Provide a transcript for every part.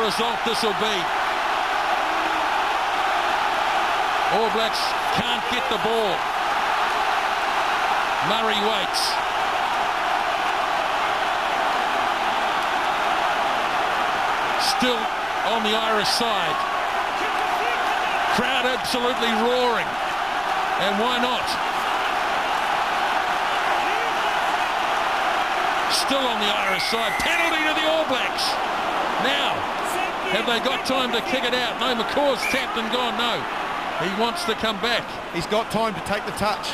result this will be. All Blacks can't get the ball. Murray waits. Still on the Irish side. Crowd absolutely roaring. And why not? Still on the Irish side. Penalty to the All Blacks. Now, have they got time to kick it out? No, McCaw's tapped and gone. No. He wants to come back. He's got time to take the touch.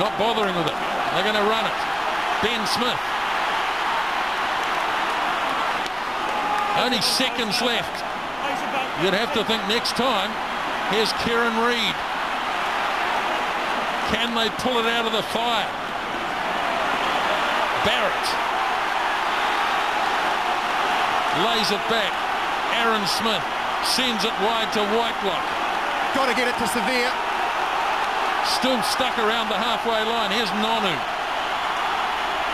Not bothering with it. They're going to run it. Ben Smith. Only seconds left. You'd have to think next time. Here's Kieran Reid. Can they pull it out of the fire? Barrett. Lays it back. Aaron Smith sends it wide to Whitelock. Got to get it to Severe. Still stuck around the halfway line. Here's Nonu.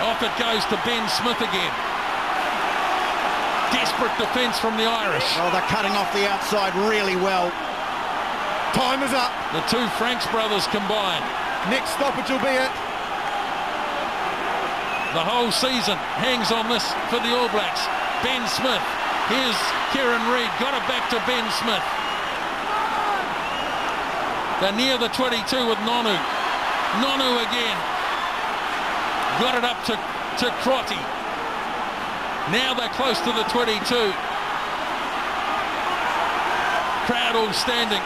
Off it goes to Ben Smith again. Desperate defence from the Irish. Oh, they're cutting off the outside really well. Time is up. The two Franks brothers combined. Next stoppage will be it. The whole season hangs on this for the All Blacks. Ben Smith. Here's Kieran Reid. Got it back to Ben Smith. They're near the 22 with Nonu. Nonu again. Got it up to Crotty. Now they're close to the 22. Crowd all standing.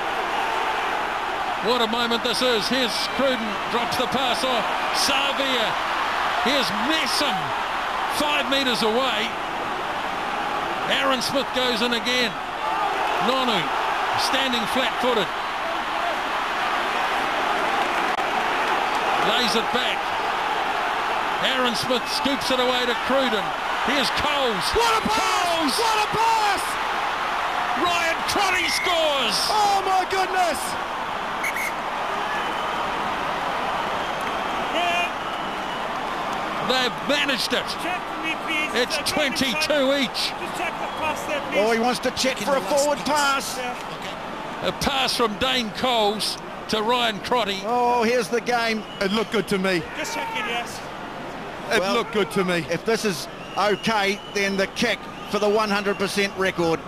What a moment this is. Here's Cruden. Drops the pass off. Savia. Here's Messam. 5 metres away. Aaron Smith goes in again. Nonu standing flat-footed. Lays it back. Aaron Smith scoops it away to Cruden. Here's Coles. What a pass! Coles! What a pass! Ryan Crotty scores! Oh my goodness! They've managed it. Check for me, please. It's 22 each. Just check the pass there, please. Oh, he wants to check for a forward pass. Yeah. A pass from Dane Coles to Ryan Crotty. Oh, here's the game. It looked good to me. Just checking, yes. It Well, looked good to me. If this is okay, then the kick for the 100% record.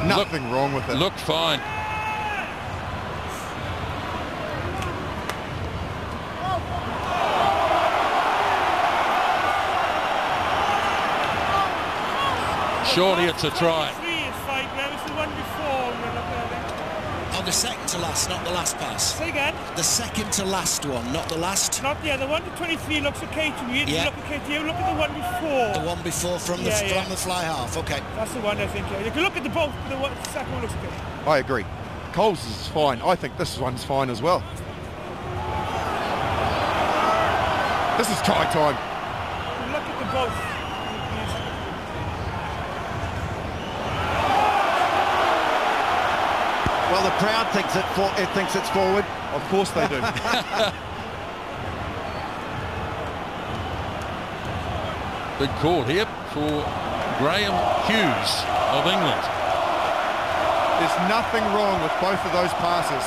Nothing wrong with it. Looked fine. Surely it's a try. 3 is 5 now. It's the one before. We're looking at it. Oh, the second to last, not the last pass. Say again. The second to last one, not the last. Not the other one. The 23 looks okay to me. Yeah. Look okay to you. Look at the one before. The one before from the Yeah. from the fly half. Okay. That's the one I think. Yeah. You can look at the both. The second one looks okay. I agree. Coles is fine. I think this one's fine as well. This is try time. Look at the both. Well, the crowd thinks thinks it's forward. Of course they do. Big call here for Graham Hughes of England. There's nothing wrong with both of those passes.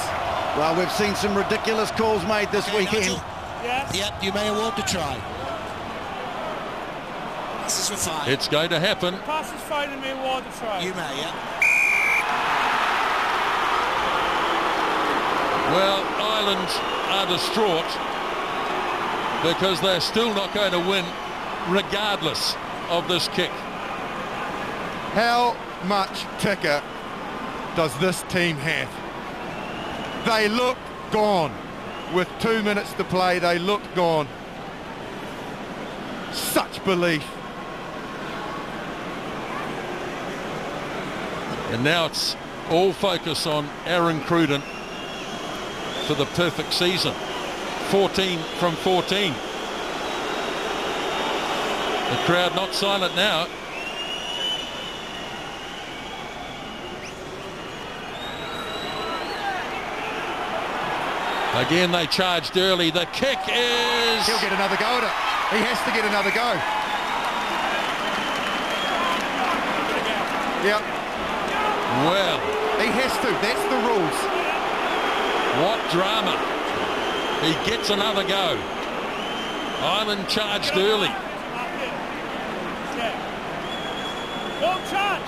Well, we've seen some ridiculous calls made this Okay, weekend. Nigel. Yes. Yep, you may award the try. Passes for 5. It's going to happen. Pass is fine and may award the try. You may, yeah. Well, Ireland are distraught because they're still not going to win regardless of this kick. How much ticker does this team have? They look gone. With 2 minutes to play, they look gone. Such belief. And now it's all focus on Aaron Cruden for the perfect season. 14 from 14. The crowd not silent now. Again, they charged early. The kick is... He'll get another go at it. He has to get another go. Yep. Well, he has to. That's the rules. What drama. He gets another go. Ireland charged early. Don't charge.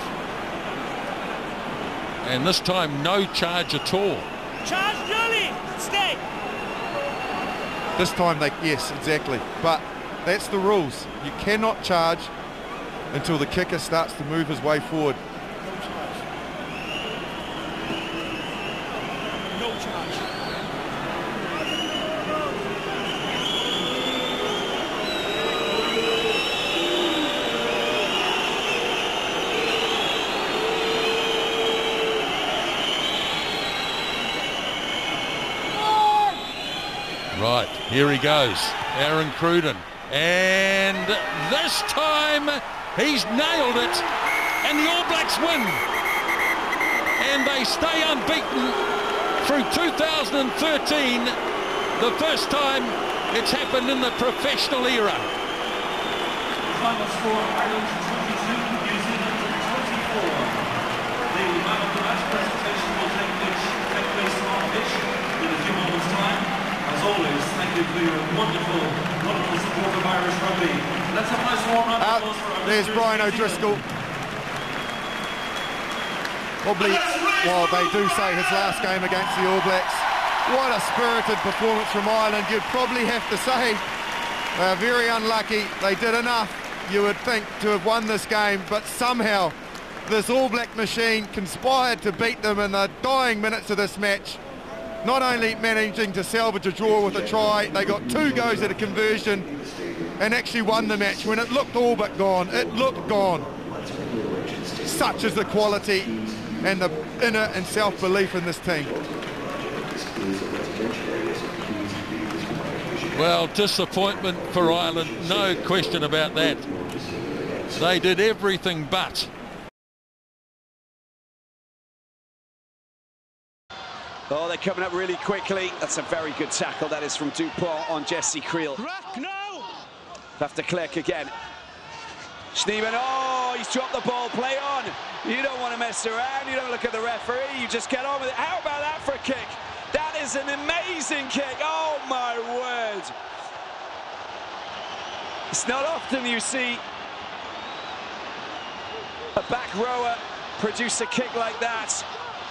And this time, no charge at all. Charge early. Stay. This time yes, exactly. But that's the rules. You cannot charge until the kicker starts to move his way forward. No charge. Right, here he goes, Aaron Cruden. And this time, he's nailed it. And the All Blacks win. And they stay unbeaten through 2013. The first time it's happened in the professional era. Final score, Ireland 22, New Zealand 24. The man of the match presentation will take place on pitch in a few moments' time. As always, thank you for your wonderful, wonderful support of Irish rugby. Let's have a nice warm round of applause for our There's Brian O'Driscoll. Probably, well, they do say his last game against the All Blacks. What a spirited performance from Ireland, you'd probably have to say. They're very unlucky. They did enough, you would think, to have won this game, but somehow this All Black machine conspired to beat them in the dying minutes of this match. Not only managing to salvage a draw with a try, they got 2 goes at a conversion and actually won the match when it looked all but gone. It looked gone. Such is the quality and the inner and self-belief in this team. Well, disappointment for Ireland, no question about that. They did everything but. Oh, they're coming up really quickly. That's a very good tackle. That is from Dupont on Jesse Creel. No. Have to click again. Schneeman, oh, he's dropped the ball. Play on. You don't want to mess around. You don't look at the referee. You just get on with it. How about that for a kick? That is an amazing kick. Oh, my word. It's not often you see a back rower produce a kick like that.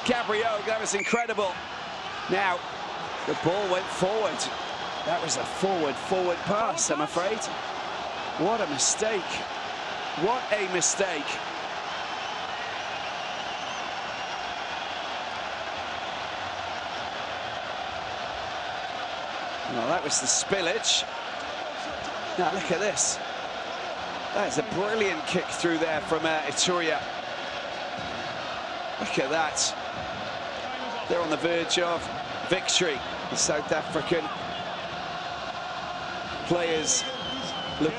Gabriel, that was incredible. Now, the ball went forward. That was a forward pass, I'm afraid. What a mistake. What a mistake. Well, that was the spillage. Now, look at this. That is a brilliant kick through there from Ituria. Look at that. They're on the verge of victory. The South African players look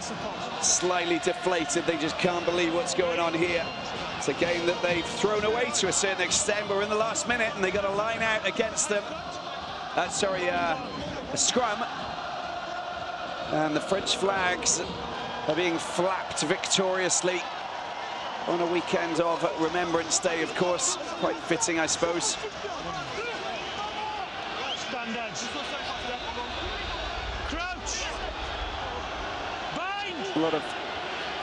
slightly deflated. They just can't believe what's going on here. It's a game that they've thrown away to a certain extent. We're in the last minute and they got a line out against them. A scrum. And the French flags are being flapped victoriously on a weekend of Remembrance Day, of course. Quite fitting, I suppose. A lot of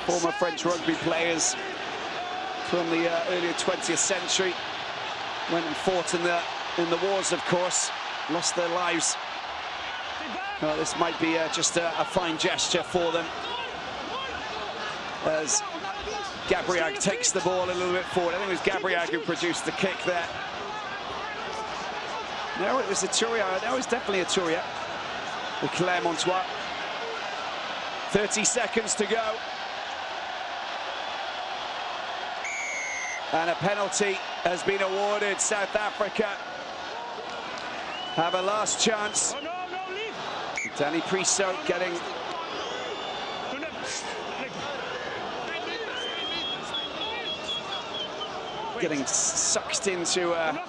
former French rugby players from the earlier 20th century went and fought in the wars, of course, lost their lives. Well, this might be just a fine gesture for them as Gabriag takes the ball a little bit forward. I think it was Gabriag who produced the kick there. No, it was Ituria. No, it was definitely Ituria. The Clermontois. 30 seconds to go. And a penalty has been awarded. South Africa have a last chance. Oh, no, leave. Danny Priso getting sucked into a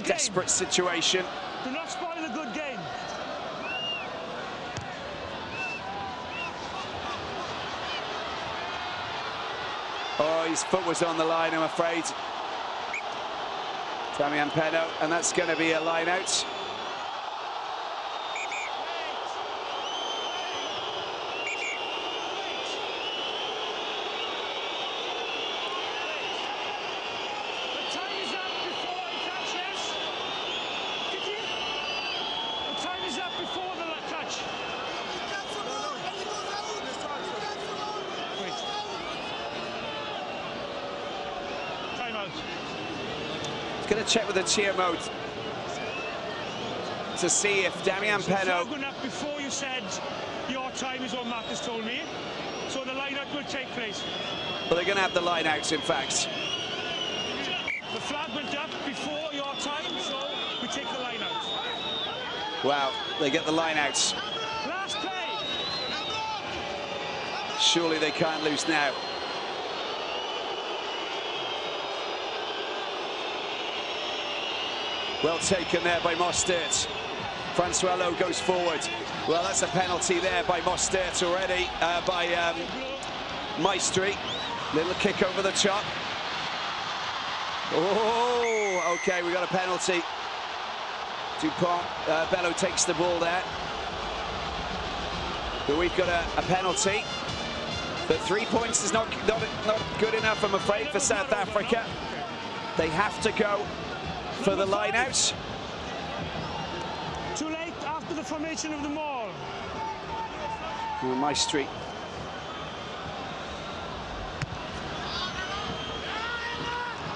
desperate situation. Do not spoil a good game. Oh, his foot was on the line, I'm afraid. Damian Penaud, and that's going to be a line out. Going to check with the TMO to see if Damian Penaud... Before you said your time is what Marcus told me, so the line-out will take place. Well, they're going to have the line-outs, in fact. The flag went up before your time, so we take the line-out. Wow, they get the line-outs. Last play! Surely they can't lose now. Well taken there by Mostert. Francois Lowe goes forward. Well, that's a penalty there by Mostert already, by Maestri. Little kick over the top. Oh, okay, we got a penalty. Dupont, Bello takes the ball there. But we've got a penalty. But 3 points is not good enough, I'm afraid, for South Africa. They have to go for the line-out. Too late after the formation of the maul. Maestri.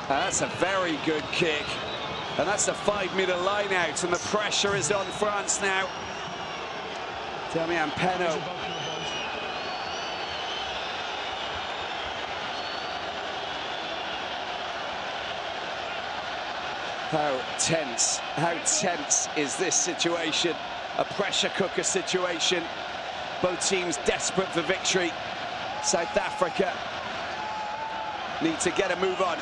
That's a very good kick. And that's a 5-meter line-out, and the pressure is on France now. Damian Penaud. How tense is this situation? A pressure cooker situation. Both teams desperate for victory. South Africa need to get a move on,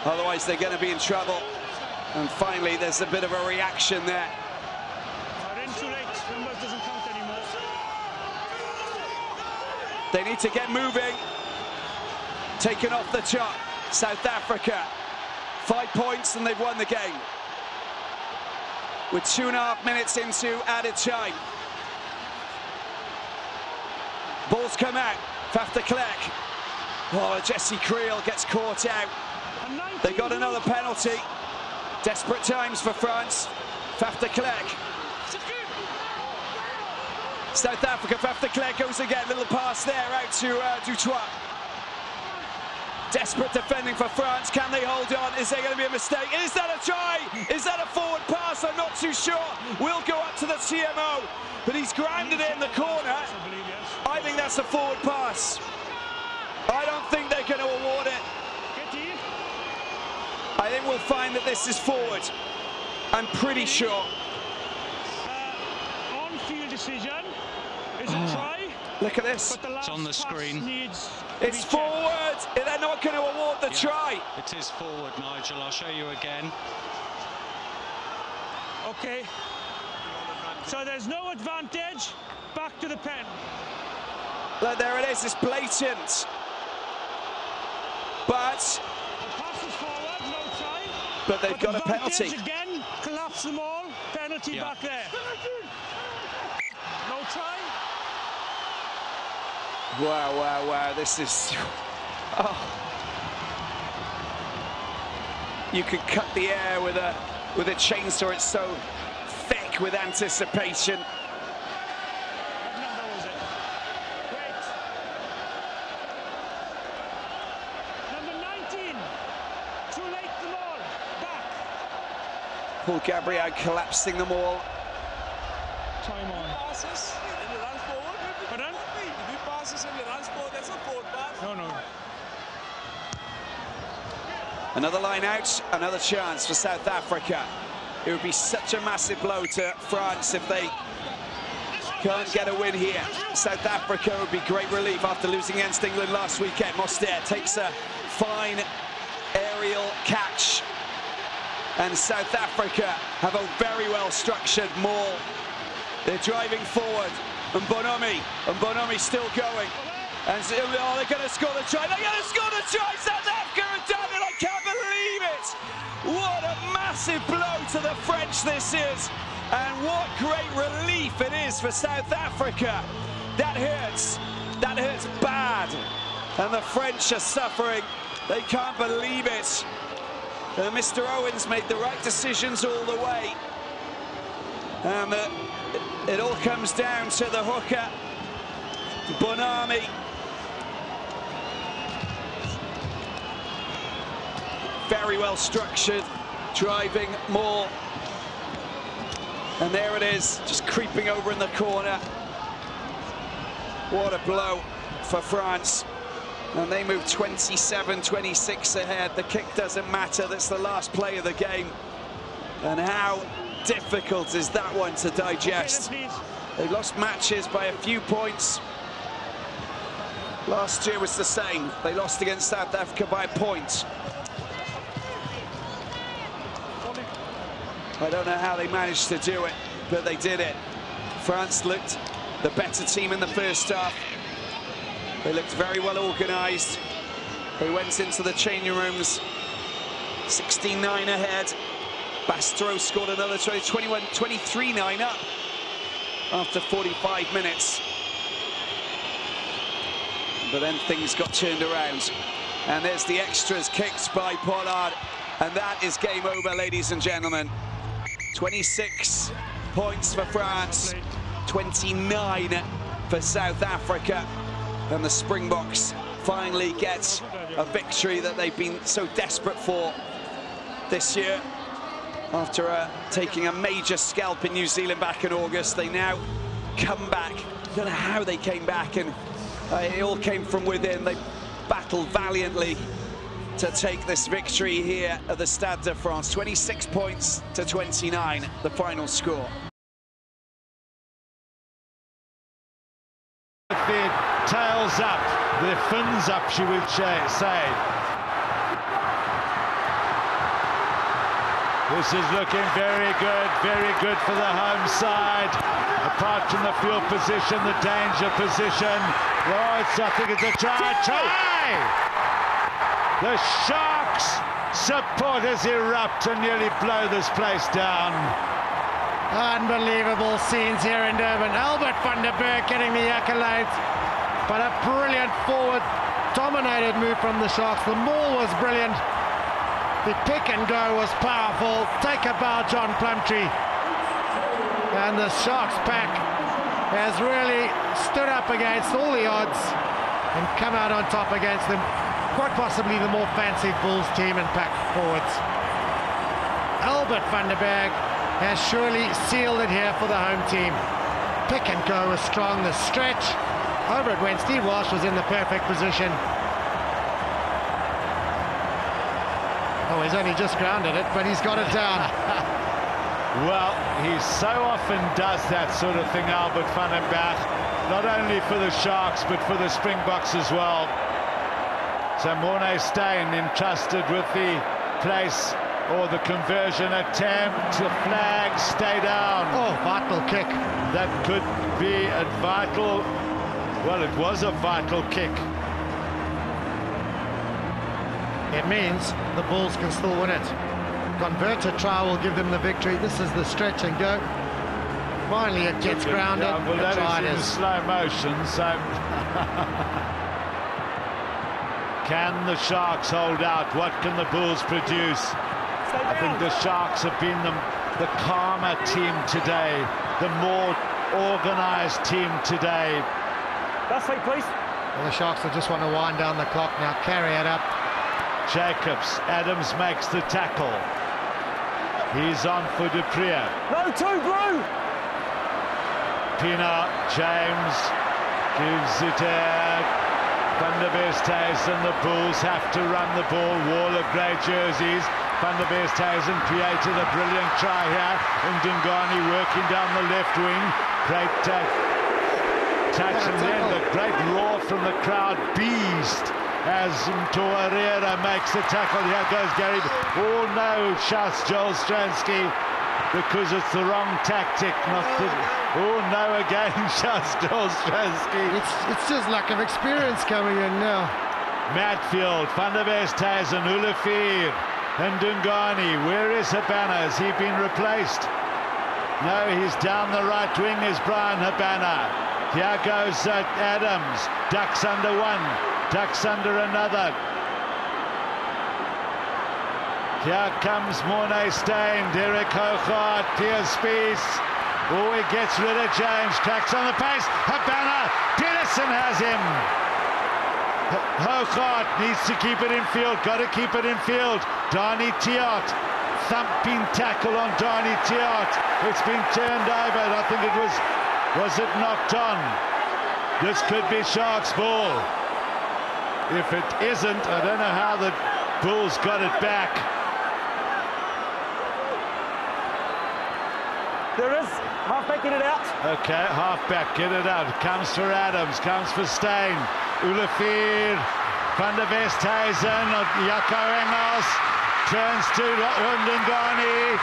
otherwise they're going to be in trouble. And finally, there's a bit of a reaction there. Too late. Numbers doesn't count anymore. They need to get moving. Taken off the top, South Africa. 5 points and they've won the game. With 2.5 minutes into added time. Balls come out. Faf de Klerk. Oh, Jesse Creel gets caught out. They got another penalty. Desperate times for France. Faf de Klerk. South Africa, Faf de Klerk goes again. Little pass there out to Dutoit. Desperate defending for France. Can they hold on? Is there going to be a mistake? Is that a try? Is that a forward pass? I'm not too sure. We'll go up to the TMO, but he's grounded it in the corner. I think that's a forward pass. I don't think they're going to award it. I think we'll find that this is forward. I'm pretty sure. On-field decision is a try. Look at this. It's on the screen. It's forward. They're not going to award the try. It is forward, Nigel. I'll show you again. Okay. So there's no advantage. Back to the pen. Look, there it is. It's blatant. But The pass is forward, no try. But they've got a penalty. Again, collapse them all. Penalty back there. No try. Wow, wow, wow. This is... Oh. You could cut the air with a chainsaw. It's so thick with anticipation. What number was it? Great. Number 19. Too late, the ball. Back. Paul Gabriel collapsing them all. Time on. Passes and he runs forward. Pardon? If he passes and he runs forward, that's a forward pass. No. Another line out, another chance for South Africa. It would be such a massive blow to France if they can't get a win here. South Africa would be great relief after losing against England last weekend. Mostert takes a fine aerial catch. And South Africa have a very well-structured maul. They're driving forward, and Bonomi still going. And oh, they're going to score the try. They're going to score the try. South Africa have done it. I can't believe it. What a massive blow to the French this is. And what great relief it is for South Africa. That hurts. That hurts bad. And the French are suffering. They can't believe it. Mr. Owens made the right decisions all the way. And it all comes down to the hooker, Bonomi. Very well structured, driving more. And there it is, just creeping over in the corner. What a blow for France. And they move 27-26 ahead. The kick doesn't matter, that's the last play of the game. And how difficult is that one to digest? They lost matches by a few points. Last year was the same. They lost against South Africa by a point. I don't know how they managed to do it, but they did it. France looked the better team in the first half. They looked very well organised. They went into the changing rooms 16-9 ahead. Bastro scored another 23-9 up after 45 minutes. But then things got turned around. And there's the extras kicked by Pollard. And that is game over, ladies and gentlemen. 26 points for France, 29 for South Africa. And the Springboks finally get a victory that they've been so desperate for this year. After taking a major scalp in New Zealand back in August, they now come back. I don't know how they came back, and it all came from within. They battled valiantly to take this victory here at the Stade de France. 26 points to 29, the final score. Their tails up, their fins up, she would say. This is looking very good for the home side. Apart from the field position, the danger position. Oh, I think it's a try! The Sharks supporters erupt and nearly blow this place down. Unbelievable scenes here in Durban. Albert van der Berg getting the accolades, but a brilliant forward dominated move from the Sharks. The maul was brilliant. The pick and go was powerful. Take a bow, John Plumtree. And the Sharks pack has really stood up against all the odds and come out on top against them. Quite possibly the more fancied Bulls team and pack forwards. Albert van der Berg has surely sealed it here for the home team. Pick and go was strong, the stretch. Over it went. Steve Walsh was in the perfect position. Oh, he's only just grounded it, but he's got it down. Well, he so often does that sort of thing, Albert van der Berg. Not only for the Sharks, but for the Springboks as well. So Morné Steyn entrusted with the place or the conversion attempt. The flag stay down. Oh, vital kick. That could be a vital, well, it was a vital kick. It means the Bulls can still win it. Converted try will give them the victory. This is the stretch and go. Finally it gets grounded. Yeah, well, that is in slow motion, so... Can the Sharks hold out? What can the Bulls produce? I think the Sharks have been the calmer team today, the more organised team today. That's right, please. Well, the Sharks will just want to wind down the clock now, carry it up. Jacobs, Adams makes the tackle. He's on for Dupree. No, two, Blue! Pienaar, James gives it Van der Berghuis, and the Bulls have to run the ball. Wall of grey jerseys. Van der Berghuis created a brilliant try here. And Dungani working down the left wing. Great touch, and then the great roar from the crowd. Beast, as as Torreira makes the tackle. Here goes Gary. Oh no, shouts Joel Stransky, because it's the wrong tactic. Not the, oh no again, shouts Joel Stransky. It's just lack of experience coming in now. Matfield, Van der Westhuizen, Ulefir, and Dungani. Where is Habana? Has he been replaced? No, he's down the right wing is Brian Habana. Here goes Adams, ducks under one, ducks under another. Here comes Mornay Steyn, Derek Hogarth, Piers Spies. Oh, he gets rid of James, cracks on the pace, Habana, Peterson has him. Hogarth needs to keep it in field, got to keep it in field. Darnie Tiart, thumping tackle on Darnie Tiart. It's been turned over, I think it was it knocked on? This could be Sharks' ball. If it isn't, I don't know how the Bulls got it back. There is halfback, get it out. Okay, halfback, get it out. Comes for Adams, comes for Steyn. Ulefir, Van der Westhuizen, Jaco Engels, turns to Ndungani.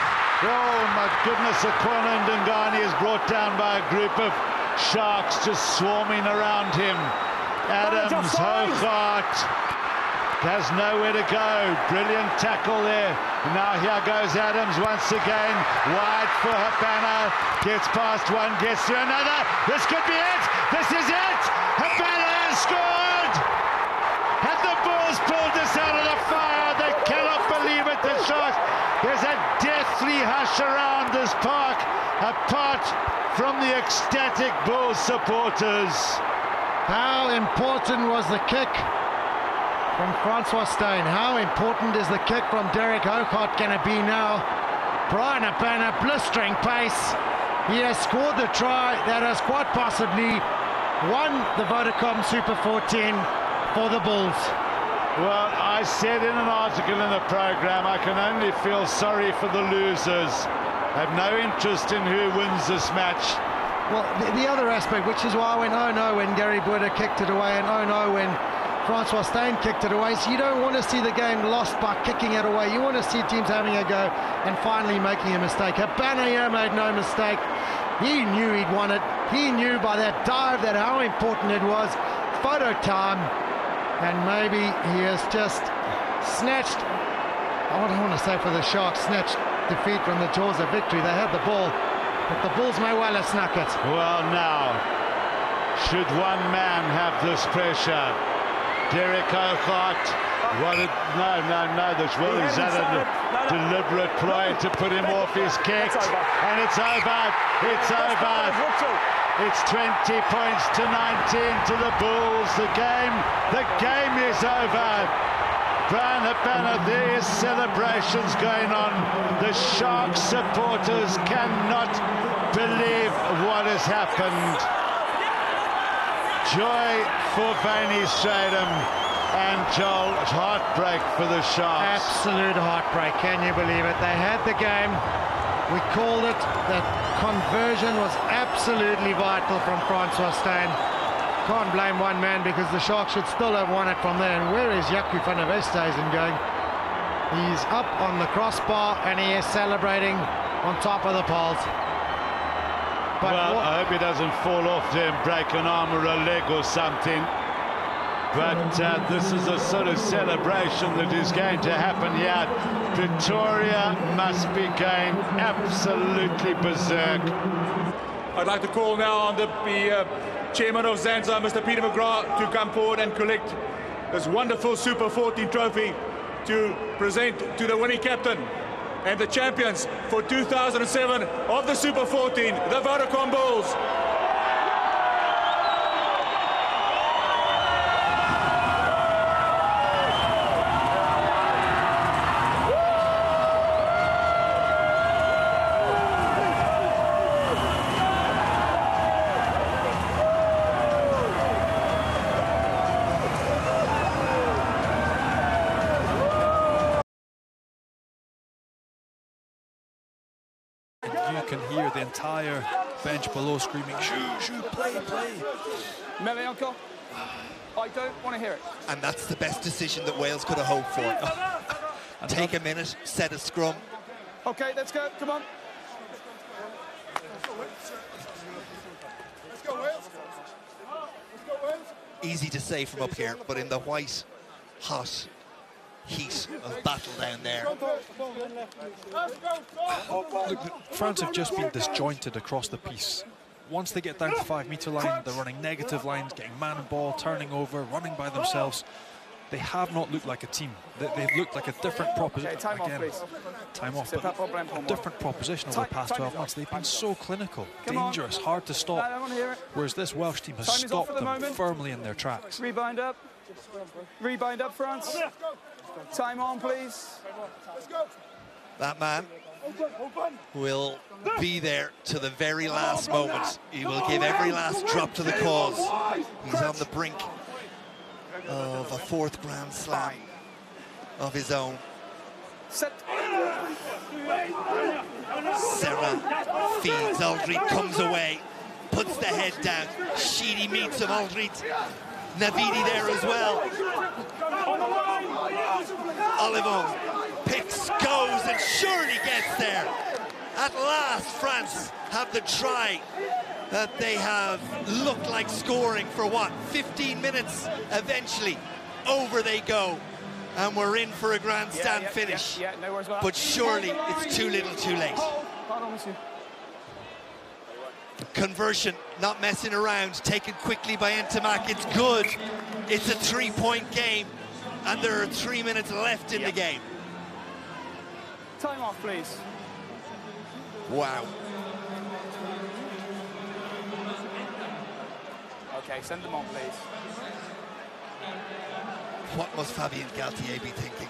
Oh my goodness, a corner Ndungani is brought down by a group of Sharks just swarming around him. Adams, Hogarth has nowhere to go. Brilliant tackle there. Now here goes Adams once again. Wide for Habana. Gets past one, gets to another. This could be it. This is it. Habana has scored. Have the Bulls pulled this out of the fire? They cannot believe it. The Sharks. There's a deathly hush around this park, apart from the ecstatic Bulls supporters. How important was the kick from Francois Steyn? How important is the kick from Derek Hogarth going to be now? Brian Habana, blistering pace. He has scored the try that has quite possibly won the Vodacom Super 14 for the Bulls. Well, I said in an article in the program, I can only feel sorry for the losers. I have no interest in who wins this match. Well, the other aspect, which is why I went oh no when Gary Buerta kicked it away and oh no when Francois Steyn kicked it away, so you don't want to see the game lost by kicking it away. You want to see teams having a go and finally making a mistake. Habana here made no mistake. He knew he'd won it. He knew by that dive that how important it was. Photo time. And maybe he has just snatched, I don't want to say for the Sharks, snatched defeat from the jaws of victory. They had the ball, but the Bulls may well have snuck it. Well now, should one man have this pressure? Derek Hogarth, no, this will is that a deliberate ploy to put him off his kick, and it's over, it's over. It's 20 points to 19 to the Bulls. The game is over. Brian Habana, there is celebrations going on. The Sharks supporters cannot believe what has happened. Joy for Vaney Stradum and Joel, heartbreak for the Sharks. Absolute heartbreak, can you believe it? They had the game. We called it. That conversion was absolutely vital from Francois Steyn. Can't blame one man because the Sharks should still have won it from there. And where is Jaco Van der Westhuizen going? He's up on the crossbar and he is celebrating on top of the poles. But well, I hope he doesn't fall off there and break an arm or a leg or something. But this is a sort of celebration that is going to happen here. Pretoria must be going absolutely berserk. I'd like to call now on the chairman of Zanza, Mr. Peter McGrath, to come forward and collect this wonderful Super 14 trophy to present to the winning captain and the champions for 2007 of the Super 14, the Vodacom Bulls. You can hear the entire bench below screaming, shoo, shoo, play, play. Mele encore? I don't want to hear it. And that's the best decision that Wales could have hoped for. Take a minute, set a scrum. Okay, let's go. Come on. Let's go, Wales. Let's go, Wales. Easy to say from up here, but in the white, hot heat of battle down there. Look, France have just been disjointed across the piece. Once they get down to the 5-metre line, they're running negative lines, getting man and ball, turning over, running by themselves. They have not looked like a team. They've looked like a different proposition. Okay, time off, please. Time off, but a different proposition over the past 12 months. They've been so clinical, dangerous, hard to stop. Whereas this Welsh team has stopped them firmly in their tracks. Rebind up. Rebind up, France. Time on, please. That man will be there to the very last moment. He will give every last drop to the cause. He's on the brink of a 4th Grand Slam of his own. Set. Serra feeds, Aldrit comes away, puts the head down. Sheedy meets him, Aldrit. Navidi there as well. Olivon picks, goes, and surely gets there. At last, France have the try that they have looked like scoring for what, 15 minutes? Eventually, over they go, and we're in for a grandstand finish. No worries about that. But surely it's too little too late. Pardon, monsieur. Conversion, not messing around, taken quickly by Ntamak. It's good. It's a 3-point game, and there are 3 minutes left in the game. Time off, please. Wow. Okay, send them on, please. What must Fabien Galtier be thinking?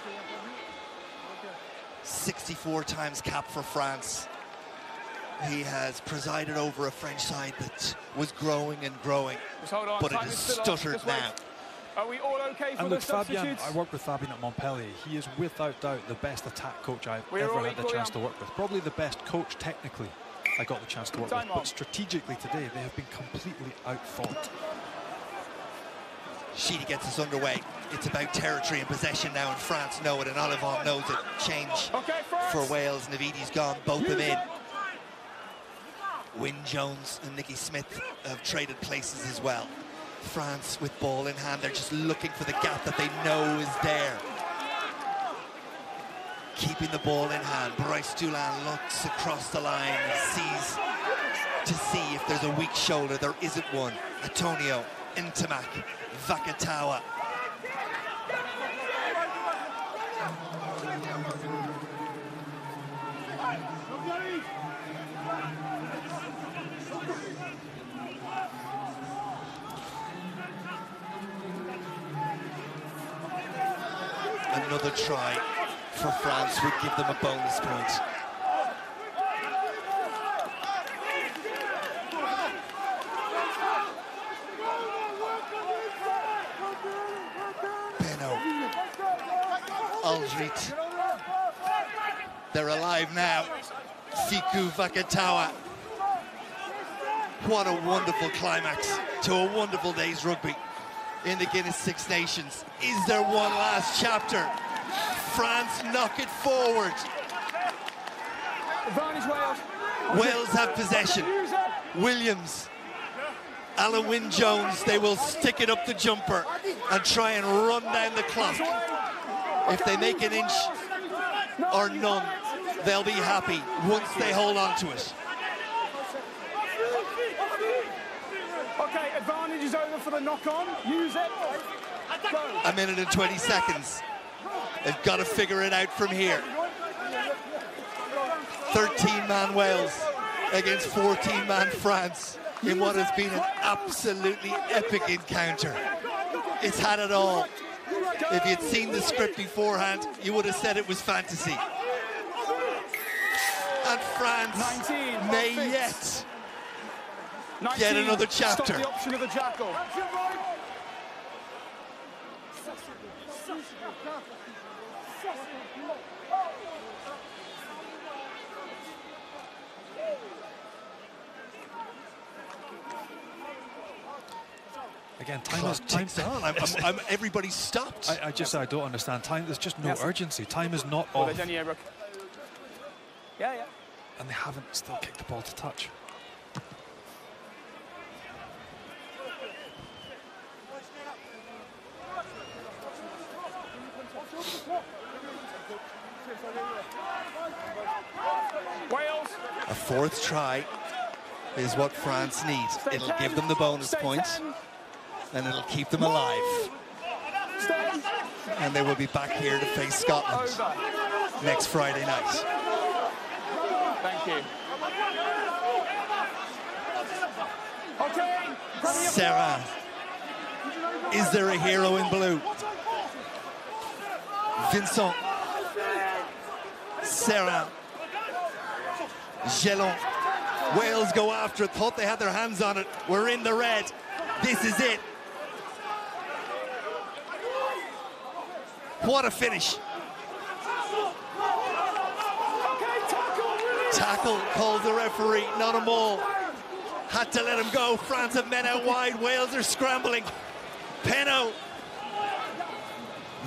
64 times cap for France. He has presided over a French side that was growing and growing, but it has stuttered now. Are we all okay for and the look, Fabien, substitutes? I worked with Fabien at Montpellier. He is without doubt the best attack coach I've ever had the chance to work with. Probably the best coach technically I got the chance to work with. But strategically today, they have been completely outfought. Sheedy gets us underway. It's about territory and possession now, and France know it, and Olivon knows it. Change for Wales. Navidi's gone, both them in. Wyn Jones and Nicky Smith have traded places as well. France with ball in hand, they're just looking for the gap that they know is there. Keeping the ball in hand, Bryce Dulin looks across the line and sees to see if there's a weak shoulder. There isn't one. Antonio, Ntamak, Vakatawa. Another try for France would give them a bonus point. Beno, Aldrit, they're alive now. Fiku Vakatawa. What a wonderful climax to a wonderful day's rugby in the Guinness Six Nations. Is there one last chapter? France knock it forward. Advantage Wales. Wales have possession. Williams, Alan Wyn Jones, they will stick it up the jumper and try and run down the clock. If they make an inch or none, they'll be happy once they hold on to it. Okay, advantage is over for the knock-on. Use it. Go. A minute and 20 seconds. They've got to figure it out from here. 13-man Wales against 14-man France in what has been an absolutely epic encounter. It's had it all. If you'd seen the script beforehand, you would have said it was fantasy. And France may yet get another chapter. Stop the option of the jackal. Again, time is on. Everybody's stopped. I don't understand. Time. There's just no urgency. Time is not Well, off. done, yeah, Rook. Yeah. And they haven't still kicked the ball to touch. Wales. A fourth try is what France needs. It'll give them the bonus points, and it'll keep them alive. And they will be back here to face Scotland next Friday night. Thank you. Okay. Sarah. Is there a hero in blue? Vincent. Sarah. Gelon. Wales go after it. Thought they had their hands on it. We're in the red. This is it. What a finish. Tackle calls the referee, not a maul. Had to let him go. France have men out wide. Wales are scrambling. Peno.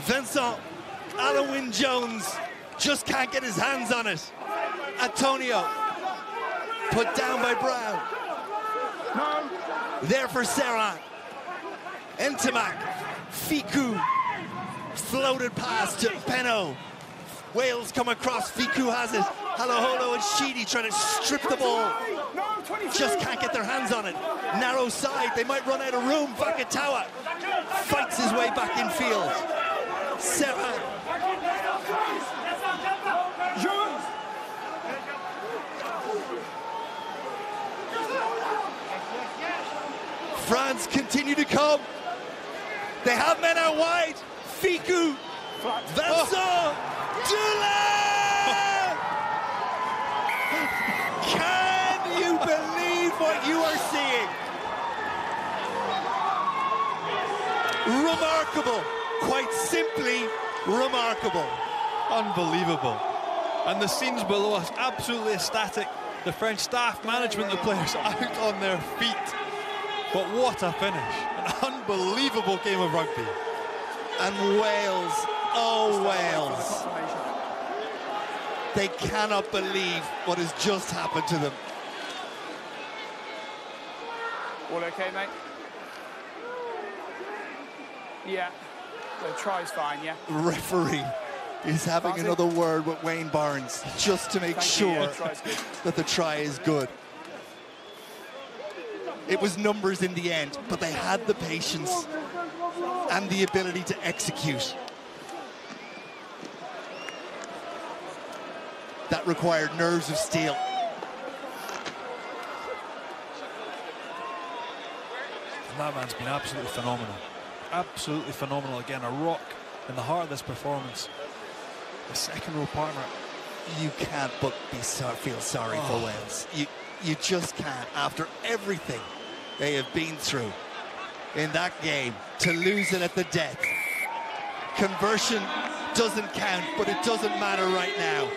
Vincent. Alan Wynne-Jones just can't get his hands on it. Antonio. Put down by Brown. There for Serran. Ntamak. Ficou. Floated past to Peno. Wales come across. Ficou has it. Halaholo and Sheedy trying to strip the ball. Just can't get their hands on it. Narrow side. They might run out of room. Vakatawa fights his way back in field. Serran. France continue to come. They have men out wide. Ficou. Vincent. Dulac! Can you believe what you are seeing? Remarkable. Quite simply remarkable. Unbelievable. And the scenes below us, absolutely ecstatic. The French staff, management, the players out on their feet. But what a finish. An unbelievable game of rugby. And Wales, oh Wales. They cannot believe what has just happened to them. All okay, mate? Yeah. The try's fine, yeah. The referee is having another word with Wayne Barnes just to make sure that the try is good. It was numbers in the end, but they had the patience and the ability to execute. That required nerves of steel. And that man's been absolutely phenomenal. Absolutely phenomenal. Again, a rock in the heart of this performance. The second row partner. You can't but feel sorry for Wales. You just can't. After everything they have been through in that game, to lose it at the death. Conversion doesn't count, but it doesn't matter right now.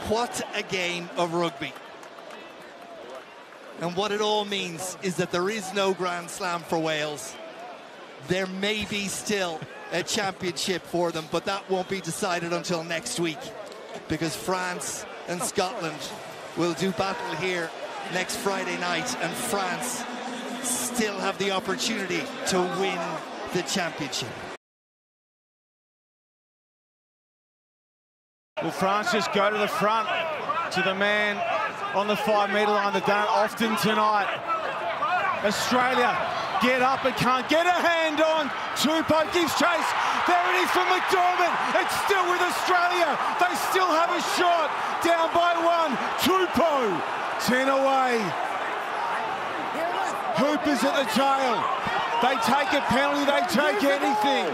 What a game of rugby. And what it all means is that there is no Grand Slam for Wales. There may be still a championship for them, but that won't be decided until next week, because France and Scotland will do battle here next Friday night, and France still have the opportunity to win the championship. Will France just go to the front, to the man on the 5-metre line? They've done it often tonight. Australia get up and can't get a hand on. Tupou gives chase. There it is from McDermott. It's still with Australia. They still have a shot. Down by one. Tupou, 10 away. Hooper's at the tail. They take a penalty. They take anything.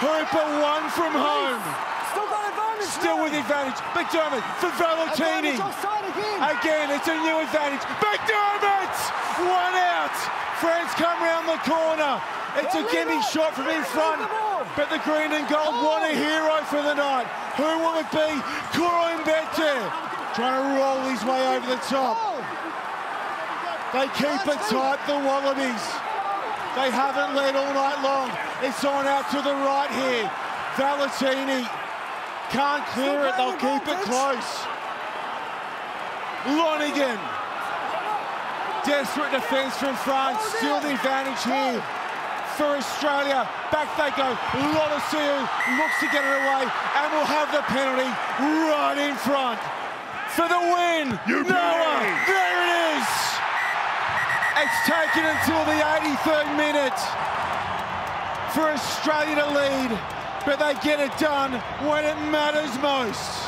Hooper won from home. Still with advantage. McDermott for Valentini. Again, it's a new advantage. McDermott! One out. France come round the corner. It's a gimme shot from in front. But the green and gold want a hero for the night. Who will it be? Coimbete trying to roll his way over the top. They keep it tight, the Wallabies. They haven't led all night long. It's on out to the right here. Valentini can't clear it. They'll keep it close. Lonigan. Desperate defence from France. Still the advantage here for Australia. Back they go. Lolosiu looks to get it away and will have the penalty right in front. For the win. Noah. There it is. It's taken until the 83rd minute for Australia to lead, but they get it done when it matters most.